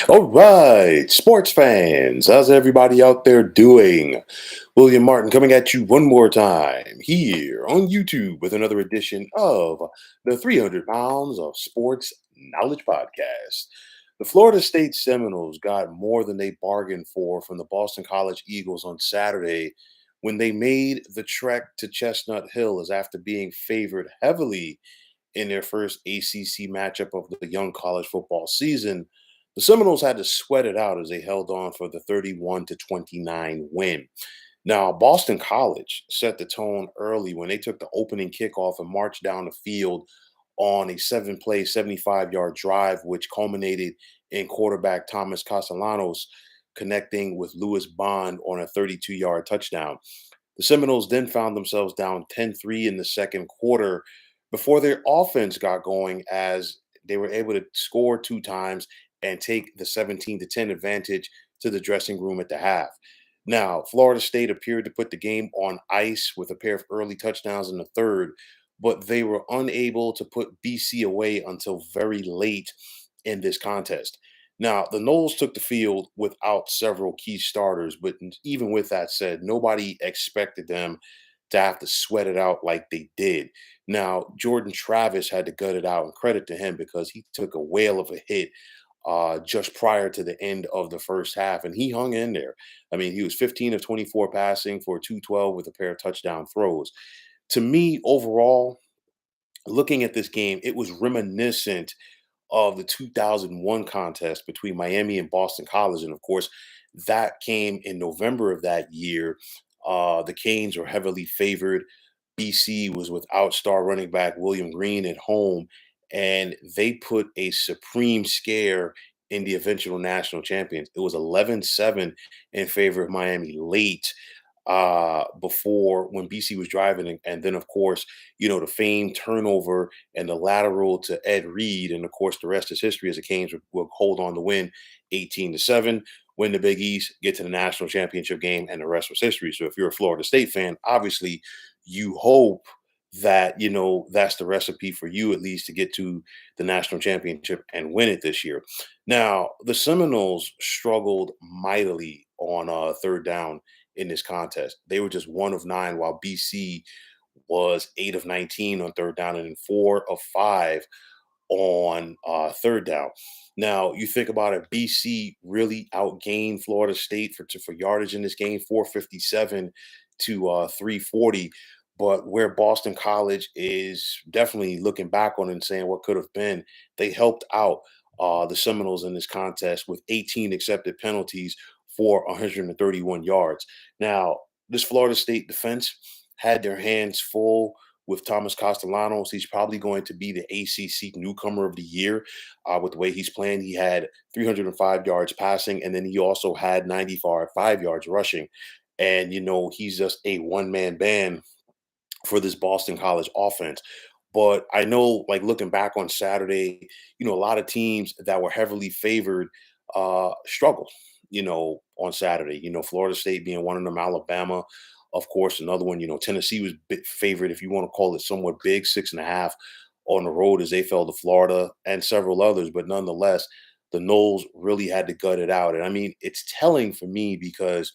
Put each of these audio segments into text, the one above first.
All right, sports fans, how's everybody out there doing? William Martin coming at you one more time here on YouTube with another edition of the 300 Pounds of Sports Knowledge Podcast. The Florida State Seminoles got more than they bargained for from the Boston College Eagles on Saturday when they made the trek to Chestnut Hill as after being favored heavily in their first ACC matchup of the young college football season. The Seminoles had to sweat it out as they held on for the 31-29 win. Now, Boston College set the tone early when they took the opening kickoff and marched down the field on a seven-play, 75-yard drive, which culminated in quarterback Thomas Castellanos connecting with Lewis Bond on a 32-yard touchdown. The Seminoles then found themselves down 10-3 in the second quarter before their offense got going as they were able to score two times and take the 17-10 advantage to the dressing room at the half. Now, Florida State appeared to put the game on ice with a pair of early touchdowns in the third, but they were unable to put BC away until very late in this contest. Now, the Noles took the field without several key starters, but even with that said, nobody expected them to have to sweat it out like they did. Now, Jordan Travis had to gut it out, and credit to him because he took a whale of a hit just prior to the end of the first half, and he hung in there. I mean, he was 15 of 24 passing for 212 with a pair of touchdown throws. To me, overall, looking at this game, it was reminiscent of the 2001 contest between Miami and Boston College. And of course, that came in November of that year. The Canes were heavily favored. BC was without star running back William Green at home, and they put a supreme scare in the eventual national champions. It was 11-7 in favor of Miami late before when BC was driving. And then, of course, the famed turnover and the lateral to Ed Reed. And of course, the rest is history as the Canes would hold on to win 18-7, win the Big East, get to the national championship game, and the rest was history. So if you're a Florida State fan, obviously you hope that that's the recipe for you at least to get to the national championship and win it this year. Now the Seminoles struggled mightily on third down in this contest. They were just 1 of 9, while BC was 8 of 19 on third down and 4 of 5 on third down. Now you think about it, BC really outgained Florida State for yardage in this game, 457 to 340. But where Boston College is definitely looking back on it and saying what could have been, they helped out the Seminoles in this contest with 18 accepted penalties for 131 yards. Now, this Florida State defense had their hands full with Thomas Castellanos. He's probably going to be the ACC newcomer of the year with the way he's playing. He had 305 yards passing, and then he also had 95 yards rushing. And, he's just a one-man band for this Boston College offense. But I know, like looking back on Saturday, a lot of teams that were heavily favored struggled, on Saturday. Florida State being one of them, Alabama, of course, another one. Tennessee was favored, if you want to call it somewhat big, 6.5 on the road as they fell to Florida and several others. But nonetheless, the Noles really had to gut it out. And I mean, it's telling for me because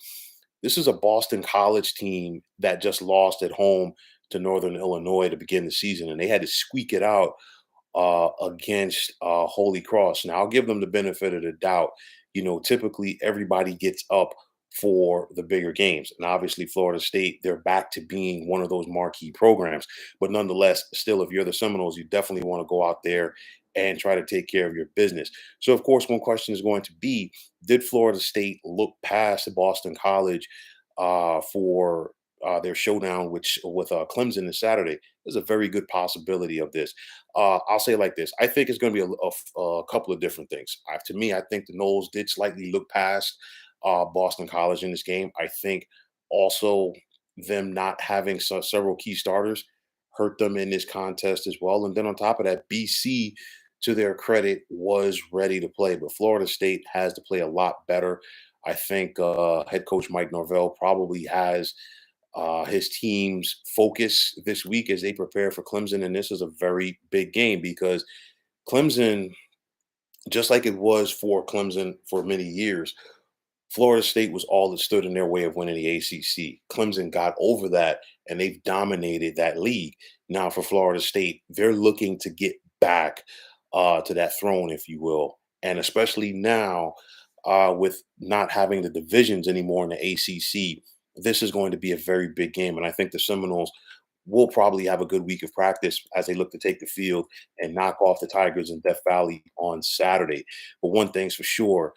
this is a Boston College team that just lost at home to Northern Illinois to begin the season, and they had to squeak it out against Holy Cross. Now, I'll give them the benefit of the doubt. Typically everybody gets up for the bigger games, and obviously Florida State, they're back to being one of those marquee programs. But nonetheless, still, if you're the Seminoles, you definitely want to go out there and try to take care of your business. So, of course, one question is going to be: did Florida State look past Boston College for their showdown, which with Clemson this Saturday? There's a very good possibility of this. I'll say it like this: I think it's going to be a couple of different things. To me, I think the Noles did slightly look past Boston College in this game. I think also them not having several key starters hurt them in this contest as well. And then on top of that, BC, to their credit, was ready to play, but Florida State has to play a lot better. I think head coach Mike Norvell probably has his team's focus this week as they prepare for Clemson. And this is a very big game because Clemson just like it was for Clemson for many years. Florida State was all that stood in their way of winning the ACC. Clemson got over that and they've dominated that league. Now, for Florida State, they're looking to get back to that throne, if you will. And especially now, with not having the divisions anymore in the ACC, this is going to be a very big game. And I think the Seminoles will probably have a good week of practice as they look to take the field and knock off the Tigers in Death Valley on Saturday. But one thing's for sure,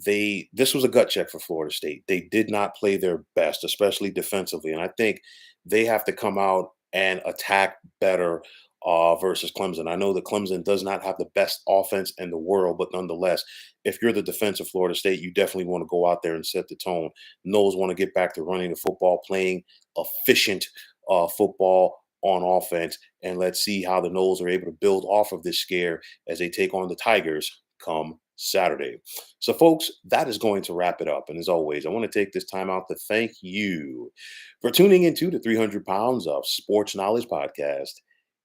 they this was a gut check for Florida State. They did not play their best, especially defensively, and I think they have to come out and attack better versus Clemson. I know that Clemson does not have the best offense in the world, but nonetheless, if you're the defense of Florida State, you definitely want to go out there and set the tone. Knowles want to get back to running the football, playing efficient football on offense, and let's see how the Knowles are able to build off of this scare as they take on the Tigers come Saturday. So, folks, that is going to wrap it up. And as always, I want to take this time out to thank you for tuning into the 300 Pounds of Sports Knowledge podcast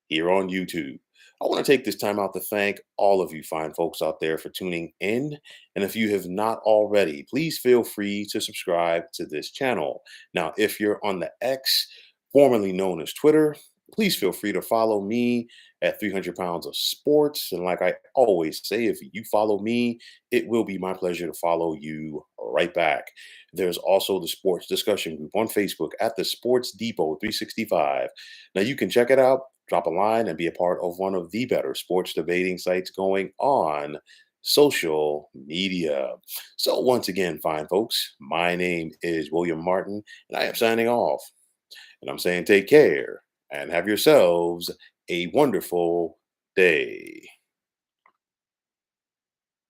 here on YouTube. I want to take this time out to thank all of you fine folks out there for tuning in. And if you have not already, please feel free to subscribe to this channel. Now, if you're on the X, formerly known as Twitter, please feel free to follow me at 300 Pounds of Sports. And like I always say, if you follow me, it will be my pleasure to follow you right back. There's also the sports discussion group on Facebook at the Sports Depot 365. Now you can check it out, drop a line, and be a part of one of the better sports debating sites going on social media. So once again, fine folks, my name is William Martin, and I am signing off. And I'm saying take care and have yourselves a wonderful day.